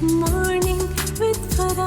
Morning with Farah.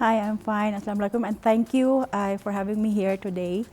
Hi, I'm fine. Assalamu alaikum and thank you for having me here today.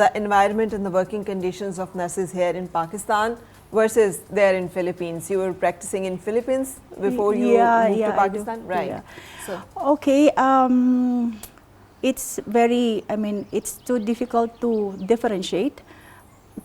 the environment and the working conditions of nurses here in Pakistan versus there in Philippines? You were practicing in Philippines before you moved to I do. Pakistan, right? Yeah. So Okay, it's very, it's too difficult to differentiate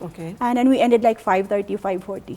okay, and then we ended like 5:30, 5:40.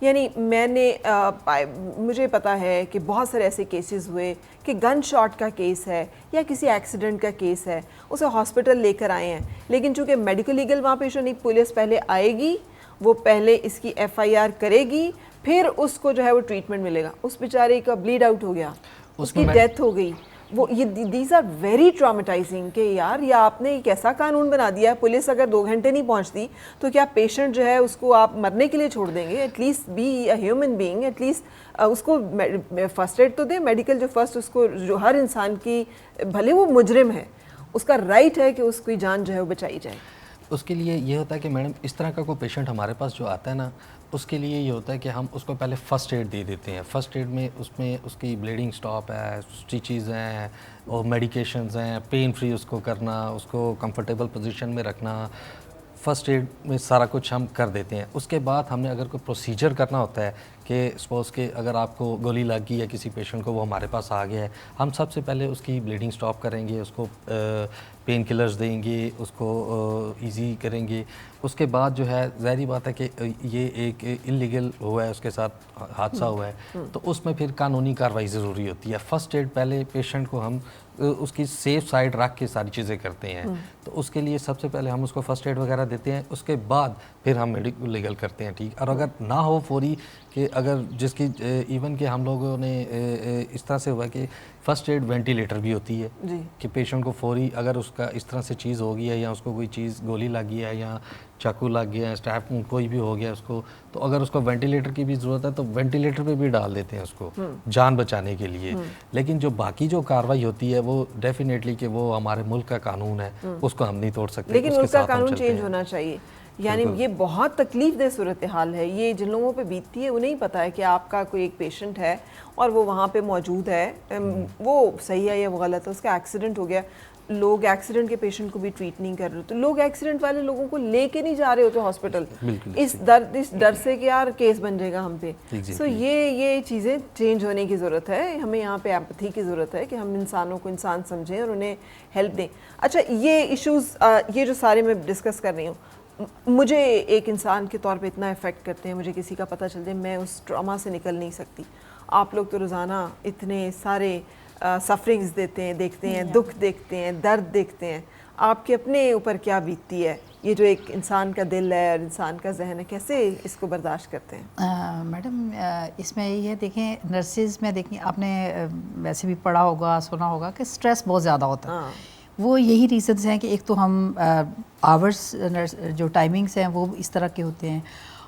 یعنی میں نے مجھے پتا ہے کہ بہت سارے ایسے کیسز ہوئے کہ گن شاٹ کا کیس ہے یا کسی ایکسیڈنٹ کا کیس ہے, اسے ہاسپٹل لے کر آئے ہیں, لیکن چونکہ میڈیکل لیگل وہاں پیش نہیں, پولیس پہلے آئے گی, وہ پہلے اس کی ایف آئی آر کرے گی, پھر اس کو جو ہے وہ ٹریٹمنٹ ملے گا. اس بیچارے کا بلیڈ آؤٹ ہو گیا, اس کی ڈیتھ ہو گئی. وہ یہ دیز آر ویری ٹراماٹائزنگ کہ یار یہ آپ نے ایک ایسا قانون بنا دیا ہے, پولیس اگر 2 گھنٹے نہیں پہنچتی تو کیا پیشنٹ جو ہے اس کو آپ مرنے کے لیے چھوڑ دیں گے؟ At least be a human being, at least اس کو فرسٹ ایڈ تو دیں, میڈیکل جو فرسٹ, اس کو جو ہر انسان کی, بھلے وہ مجرم ہے, اس کا رائٹ ہے کہ اس کی جان جو ہے وہ بچائی جائے. اس کے لیے یہ ہوتا ہے کہ میڈم اس طرح کا کوئی پیشنٹ ہمارے پاس جو آتا ہے نا, اس کے لیے یہ ہوتا ہے کہ ہم اس کو پہلے فرسٹ ایڈ دے دیتے ہیں. فرسٹ ایڈ میں اس کی بلیڈنگ سٹاپ ہے, سٹیچز ہیں اور میڈیکیشنز ہیں, پین فری اس کو کرنا, اس کو کمفرٹیبل پوزیشن میں رکھنا, فرسٹ ایڈ میں سارا کچھ ہم کر دیتے ہیں. اس کے بعد ہم نے اگر کوئی پروسیجر کرنا ہوتا ہے کہ سپوز کہ اگر آپ کو گولی لگ گئی ہے کسی پیشنٹ کو, وہ ہمارے پاس آ گیا ہے, ہم سب سے پہلے اس کی بلیڈنگ سٹاپ کریں گے, اس کو پین کلرز دیں گے, اس کو ایزی کریں گے. اس کے بعد جو ہے ظاہری بات ہے کہ یہ ایک انلیگل ہوا ہے, اس کے ساتھ حادثہ ہوا ہے, تو اس میں پھر قانونی کارروائی ضروری ہوتی ہے. فرسٹ ایڈ پہلے پیشنٹ کو ہم اس کی سیف سائڈ رکھ کے ساری چیزیں کرتے ہیں, تو اس کے لیے سب سے پہلے ہم اس کو فرسٹ ایڈ وغیرہ دیتے ہیں. اس کے بعد پھر ہم میڈیکل لیگل کرتے ہیں, ٹھیک. اور اگر نہ ہو فوری, کہ اگر جس کی ایون کہ ہم لوگوں نے اس طرح سے ہوا کہ فرسٹ ایڈ وینٹیلیٹر بھی ہوتی ہے کہ پیشنٹ کو فوری اگر اس کا اس طرح سے چیز ہو گئی ہے, یا اس کو کوئی چیز گولی لگ گئی ہے, یا چاقو لگ گیا ہے, اسٹیپ کوئی بھی ہو گیا اس کو, تو اگر اس کو وینٹیلیٹر کی بھی ضرورت ہے تو وینٹیلیٹر پہ بھی ڈال دیتے ہیں اس کو جان بچانے کے لیے. لیکن جو باقی جو کارروائی ہوتی ہے وہ ڈیفینیٹلی کہ وہ ہمارے ملک کا قانون ہے, اس کو ہم نہیں توڑ سکتے. لیکن ملک کا قانون چینج ہونا چاہیے. یعنی یہ بہت تکلیف دہ صورتحال ہے, یہ جن لوگوں پہ بیتتی ہے انہیں ہی پتہ ہے کہ آپ کا کوئی ایک پیشنٹ ہے اور وہ وہاں پہ موجود ہے, وہ صحیح ہے یا وہ غلط ہے, اس کا ایکسیڈنٹ ہو گیا, لوگ ایکسیڈنٹ کے پیشنٹ کو بھی ٹریٹ نہیں کر رہے, تو لوگ ایکسیڈنٹ والے لوگوں کو لے کے نہیں جا رہے ہوتے ہاسپٹل, اس ڈر سے کہ یار کیس بن جائے گا ہم پہ. سو یہ چیزیں چینج ہونے کی ضرورت ہے. ہمیں یہاں پہ ایمپتھی کی ضرورت ہے کہ ہم انسانوں کو انسان سمجھیں اور انہیں ہیلپ دیں. اچھا, یہ ایشوز یہ جو سارے میں ڈسکس کر رہی ہوں, مجھے ایک انسان کے طور پہ اتنا افیکٹ کرتے ہیں, مجھے کسی کا پتہ چلتے ہیں, میں اس ٹراما سے نکل نہیں سکتی. آپ لوگ تو روزانہ اتنے سارے سفرنگز دیتے ہیں, دیکھتے ہیں, دکھ دیکھتے ہیں, درد دیکھتے ہیں. آپ کے اپنے اوپر کیا بیتتی ہے؟ یہ جو ایک انسان کا دل ہے اور انسان کا ذہن ہے, کیسے اس کو برداشت کرتے ہیں؟ میڈم اس میں یہ ہے, دیکھیں نرسز میں دیکھیں آپ نے ویسے بھی پڑھا ہوگا, سنا ہوگا کہ سٹریس بہت زیادہ ہوتا ہے. وہ یہی ریزنز ہیں کہ ایک تو ہم آورس جو ٹائمنگس ہیں وہ اس طرح کے ہوتے ہیں,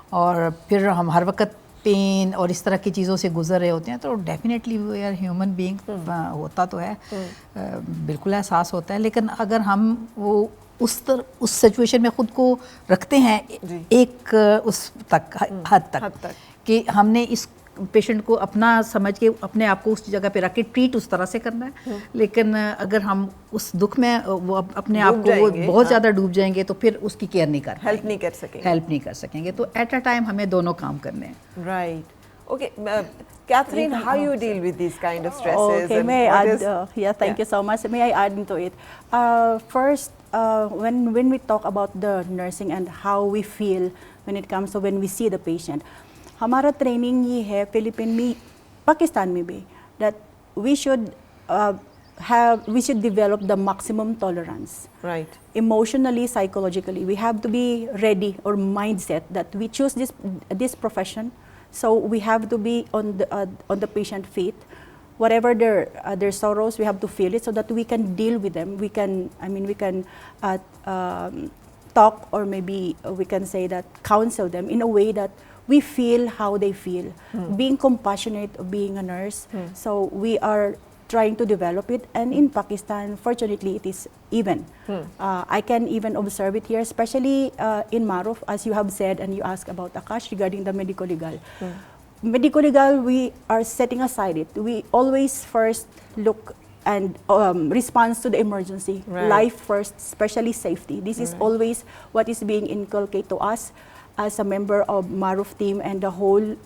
اور پھر ہم ہر وقت پین اور اس طرح کی چیزوں سے گزر رہے ہوتے ہیں, تو definitely we are human being, ہوتا تو ہے, بالکل احساس ہوتا ہے. لیکن اگر ہم وہ اس سچویشن میں خود کو رکھتے ہیں ایک اس تک حد تک کہ ہم نے اس پیشنٹ کو اپنا سمجھ کے اپنے آپ کو اس جگہ پہ رکھ کے ٹریٹ اس طرح سے کرنا ہے, لیکن اگر ہم اس دکھ میں وہ اپنے آپ کو بہت زیادہ ڈوب جائیں گے تو پھر اس کی کیئر نہیں ہیلپ نہیں کر سکیں گے. تو ایٹ اے ٹائم ہمیں دونوں کام کرنے ہیں. Right. Okay, Catherine, how you deal with these kind of stresses? Okay, may I add? Thank you so much. May I add into it? First, when we talk about the nursing and how we feel when it comes to when we see the patient, ہمارا training یہ ہے فلپین میں, پاکستان میں بھی, that we should develop the maximum tolerance. Right. Emotionally, psychologically, we have to be ready, or mindset that we choose this profession, so we have to be on the patient feet. Whatever their sorrows, we have to feel it so that we can deal with them. We can talk, or maybe we can say that counsel them in a way that we feel how they feel. Being compassionate of being a nurse. So we are trying to develop it, and in Pakistan, fortunately, it is even. I can even observe it here, especially in Maruf, as you have said, and you asked about Akash regarding the medical legal. Medical legal, we are setting aside it. We always first look and response to the emergency. Right. Life first, especially safety. This is always what is being inculcated to us as a member of Maruf team and the whole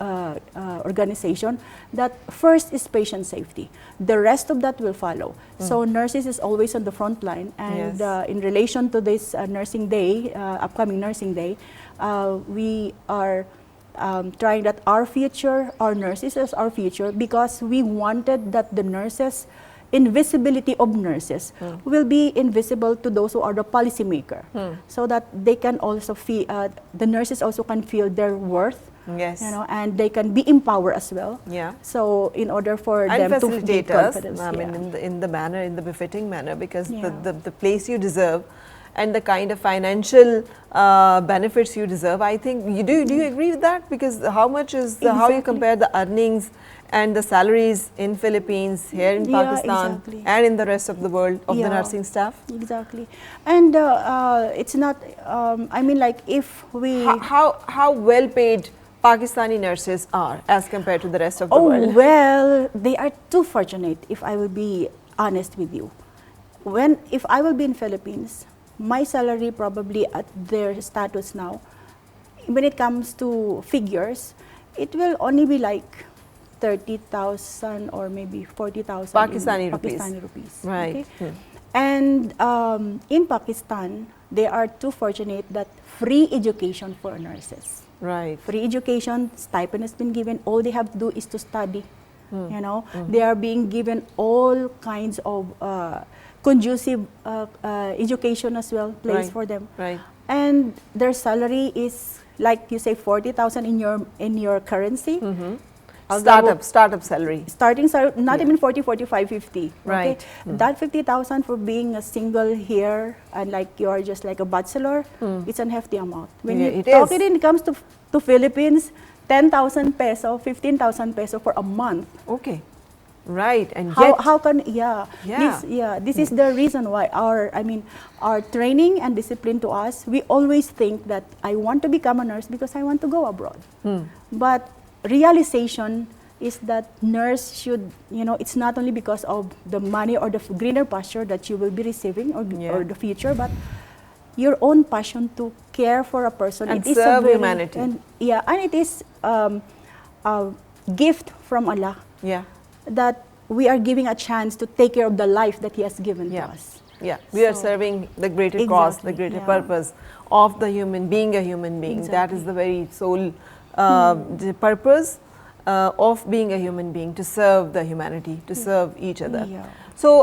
organization, that first is patient safety. The rest of that will follow. So nurses is always on the front line, and in relation to this nursing day, upcoming nursing day, we are trying that our future, our nurses as our future, because we wanted that the nurses, invisibility of nurses will be invisible to those who are the policymaker, so that they can also feel, the nurses also can feel their worth. Yes. You know, and they can be empowered as well. Yeah. So in order for And them to facilitate gain us, confidence. I mean, yeah. in the manner, in the befitting manner, because Yeah. the place you deserve and the kind of financial benefits you deserve, I think, do you agree with that? Because how much is, how you Exactly. compare the earnings and the salaries in Philippines, here in Yeah, Pakistan, exactly. and in the rest of the world of the Yeah. nursing staff? Exactly. And it's not, I mean, like if we... How well paid Pakistani nurses are as compared to the rest of the Oh, world? well, they are too fortunate, if I will be honest with you. If I will be in Philippines, my salary probably at their status now, when it comes to figures, it will only be like 30,000 or maybe 40,000 Pakistani in rupees. Pakistani rupees. Right. Okay? And in Pakistan, they are too fortunate that free education for nurses. Right. Free education, stipend has been given. All they have to do is to study. You know, they are being given all kinds of conducive education as well, place Right. for them. Right. And their salary is like you say 40,000 in your currency. Startup salary. Starting salary, not even 40, 45, 50. Right. Okay? That 50,000 for being a single here and like you're just like a bachelor, it's a hefty amount. When Yeah, you it talk is. it comes to Philippines, 10,000 peso, 15,000 peso for a month. Okay. Right. And yet, How can Yeah. this is the reason why our training and discipline to us, we always think that I want to become a nurse because I want to go abroad. But realization is that nurse should, you know, it's not only because of the money or the greener pasture that you will be receiving or the future, but your own passion to care for a person. And It is serve a very, humanity. And it is a gift from Allah yeah. that we are giving a chance to take care of the life that He has given to us. Yeah, we are So- serving the greater cause, the Exactly, greater yeah. purpose of the human being, a human being. That is Exactly. the very sole the purpose of being a human being, to serve the humanity, to serve each other. Yeah. So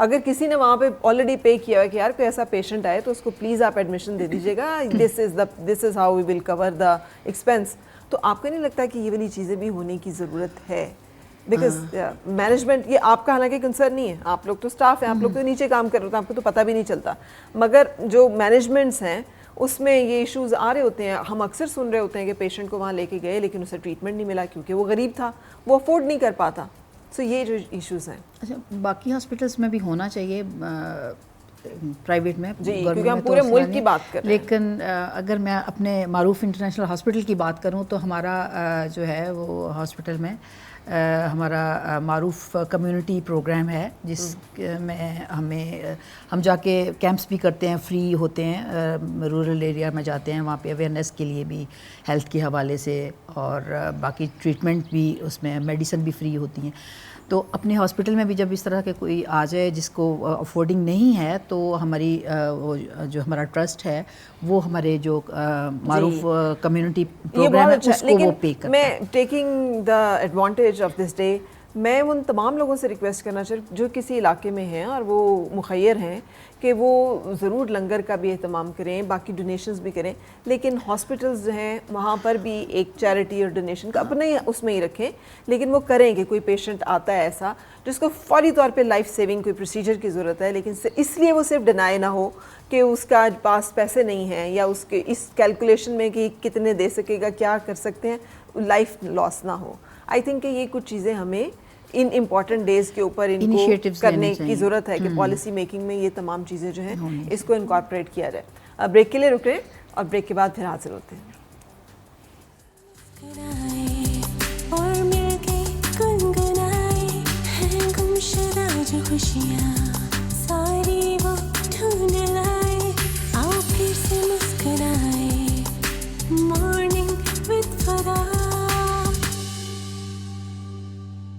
اگر کسی نے وہاں پہ already پے کیا ہے کہ یار کوئی ایسا پیشنٹ آئے تو اس کو پلیز آپ ایڈمیشن دے دیجیے گا, دس is how we will cover the expense, تو آپ کو نہیں لگتا کہ یہ والی چیزیں بھی ہونے کی ضرورت ہے؟ بیکاز مینجمنٹ یہ آپ کا حالانکہ کنسرن نہیں ہے, آپ لوگ تو اسٹاف ہیں, آپ لوگ تو نیچے کام کر رہے ہوتے ہیں, آپ کو تو پتہ بھی نہیں چلتا, مگر جو مینجمنٹس ہیں اس میں یہ ایشوز آ رہے ہوتے ہیں. ہم اکثر سن رہے ہوتے ہیں کہ پیشنٹ کو وہاں لے کے گئے لیکن اسے ٹریٹمنٹ نہیں ملا کیونکہ وہ غریب تھا, وہ افورڈ نہیں کر پاتا. سو یہ جو ایشوز ہیں. اچھا, باقی ہاسپٹلس میں بھی ہونا چاہیے پرائیویٹ میں, جی کیونکہ ہم پورے ملک کی بات کر رہے ہیں. لیکن اگر میں اپنے معروف انٹرنیشنل ہاسپٹل کی بات کروں تو ہمارا جو ہے وہ ہاسپٹل میں ہمارا معروف کمیونٹی پروگرام ہے جس میں ہم جا کے کیمپس بھی کرتے ہیں, فری ہوتے ہیں, رورل ایریا میں جاتے ہیں, وہاں پہ اویئرنیس کے لیے بھی ہیلتھ کے حوالے سے, اور باقی ٹریٹمنٹ بھی اس میں, میڈیسن بھی فری ہوتی ہیں. تو اپنے ہاسپٹل میں بھی جب اس طرح کے کوئی آ جائے جس کو افورڈنگ نہیں ہے تو ہماری جو ہمارا ٹرسٹ ہے وہ ہمارے جو معروف کمیونٹی پروگرام ہے اس کو وہ پے کرتا ہے. میں taking the advantage of this day, میں ان تمام لوگوں سے ریکویسٹ کرنا چاہوں جو کسی علاقے میں ہیں اور وہ مخیر ہیں کہ وہ ضرور لنگر کا بھی اہتمام کریں, باقی ڈونیشنز بھی کریں, لیکن ہاسپٹلز جو ہیں وہاں پر بھی ایک چیریٹی اور ڈونیشن کا اپنے اس میں ہی رکھیں, لیکن وہ کریں کہ کوئی پیشنٹ آتا ہے ایسا جس کو فوری طور پہ لائف سیونگ کوئی پروسیجر کی ضرورت ہے, لیکن اس لیے وہ صرف ڈینائی نہ ہو کہ اس کا پاس پیسے نہیں ہیں یا اس کے اس کیلکولیشن میں کہ کتنے دے سکے گا, کیا کر سکتے ہیں, لائف لاس نہ ہو. آئی تھنک کہ یہ کچھ چیزیں ہمیں ان امپورٹنٹ ڈیز کے اوپر ان کو کرنے کی ضرورت ہے کہ پالیسی میکنگ میں یہ تمام چیزیں جو ہیں اس کو انکارپوریٹ کیا جائے. بریک کے لیے رک رہے ہیں اور بریک کے بعد پھر حاضر ہوتے ہیں. اور مل کے گنگنائے ہیں گمشدہ جو خوشیاں.